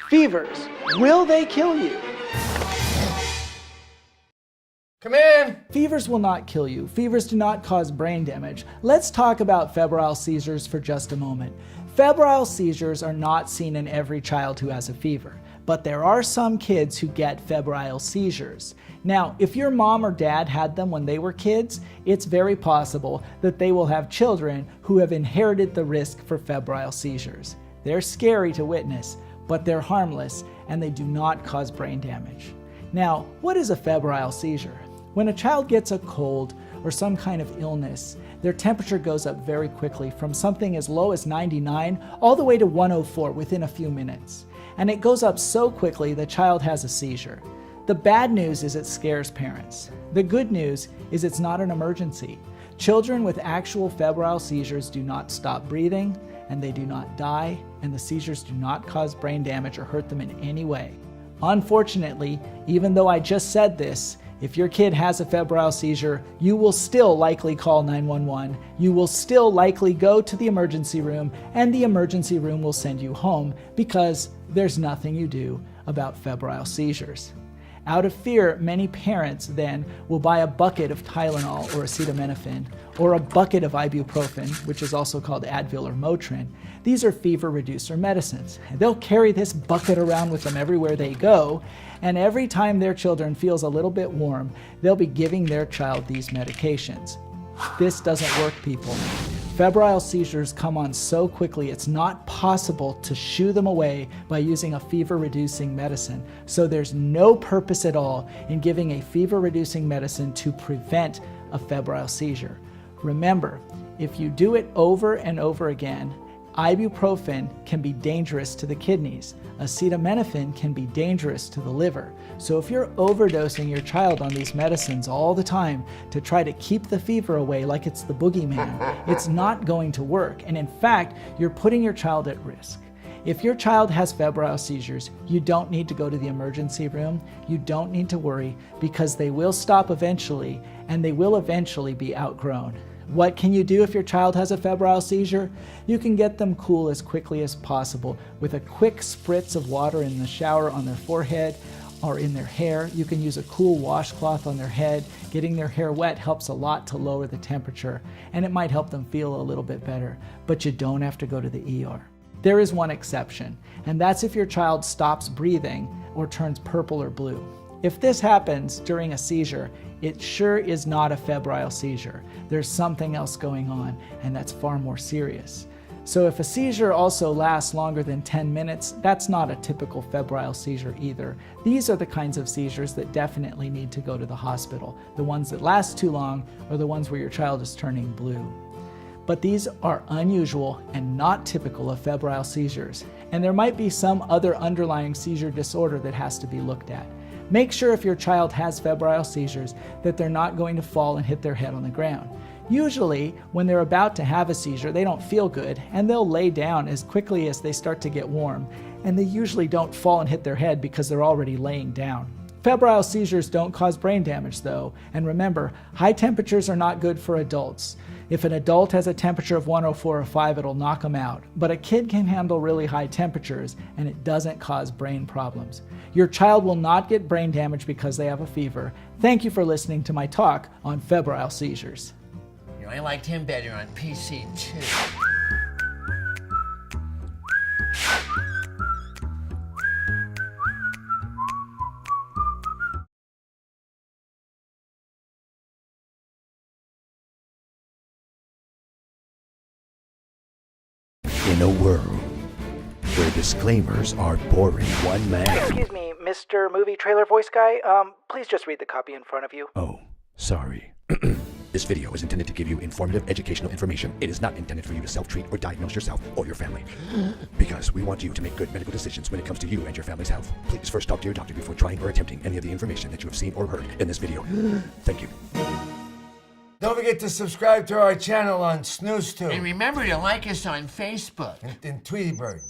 Fevers, will they kill you? Come in! Fevers will not kill you. Fevers do not cause brain damage. Let's talk about febrile seizures for just a moment. Febrile seizures are not seen in every child who has a fever, but there are some kids who get febrile seizures. Now, if your mom or dad had them when they were kids, it's very possible that they will have children who have inherited the risk for febrile seizures. They're scary to witness, but they're harmless and they do not cause brain damage. Now, what is a febrile seizure? When a child gets a cold or some kind of illness, their temperature goes up very quickly from something as low as 99 all the way to 104 within a few minutes. And it goes up so quickly the child has a seizure. The bad news is it scares parents. The good news is it's not an emergency. Children with actual febrile seizures do not stop breathing, and they do not die, and the seizures do not cause brain damage or hurt them in any way. Unfortunately, even though I just said this, if your kid has a febrile seizure, you will still likely call 911. You will still likely go to the emergency room, and the emergency room will send you home because there's nothing you do about febrile seizures. Out of fear, many parents then will buy a bucket of Tylenol or acetaminophen, or a bucket of ibuprofen, which is also called Advil or Motrin. These are fever reducer medicines. They'll carry this bucket around with them everywhere they go, and every time their children feels a little bit warm, they'll be giving their child these medications. This doesn't work, people. Febrile seizures come on so quickly it's not possible to shoo them away by using a fever-reducing medicine. So there's no purpose at all in giving a fever-reducing medicine to prevent a febrile seizure. Remember, if you do it over and over again, ibuprofen can be dangerous to the kidneys. Acetaminophen can be dangerous to the liver. So if you're overdosing your child on these medicines all the time to try to keep the fever away like it's the boogeyman, it's not going to work. And in fact, you're putting your child at risk. If your child has febrile seizures, you don't need to go to the emergency room. You don't need to worry because they will stop eventually and they will eventually be outgrown. What can you do if your child has a febrile seizure? You can get them cool as quickly as possible with a quick spritz of water in the shower on their forehead or in their hair. You can use a cool washcloth on their head. Getting their hair wet helps a lot to lower the temperature, and it might help them feel a little bit better, but you don't have to go to the ER. There is one exception, and that's if your child stops breathing or turns purple or blue. If this happens during a seizure, it sure is not a febrile seizure. There's something else going on, and that's far more serious. So if a seizure also lasts longer than 10 minutes, that's not a typical febrile seizure either. These are the kinds of seizures that definitely need to go to the hospital. The ones that last too long or the ones where your child is turning blue. But these are unusual and not typical of febrile seizures, and there might be some other underlying seizure disorder that has to be looked at. Make sure if your child has febrile seizures that they're not going to fall and hit their head on the ground. Usually, when they're about to have a seizure, they don't feel good, and they'll lay down as quickly as they start to get warm, and they usually don't fall and hit their head because they're already laying down. Febrile seizures don't cause brain damage though, and remember, high temperatures are not good for adults. If an adult has a temperature of 104 or 5, it'll knock them out. But a kid can handle really high temperatures, and it doesn't cause brain problems. Your child will not get brain damage because they have a fever. Thank you for listening to my talk on febrile seizures. You know, I liked him better on PC too. In a world where disclaimers are boring, one man... Excuse me, Mr. Movie Trailer Voice Guy, please just read the copy in front of you. Oh, sorry. This video is intended to give you informative, educational information. It is not intended for you to self-treat or diagnose yourself or your family. Because we want you to make good medical decisions when it comes to you and your family's health. Please first talk to your doctor before trying or attempting any of the information that you have seen or heard in this video. Thank you. Don't forget to subscribe to our channel on SnoozeTube And remember to like us on Facebook. and Tweety Bird.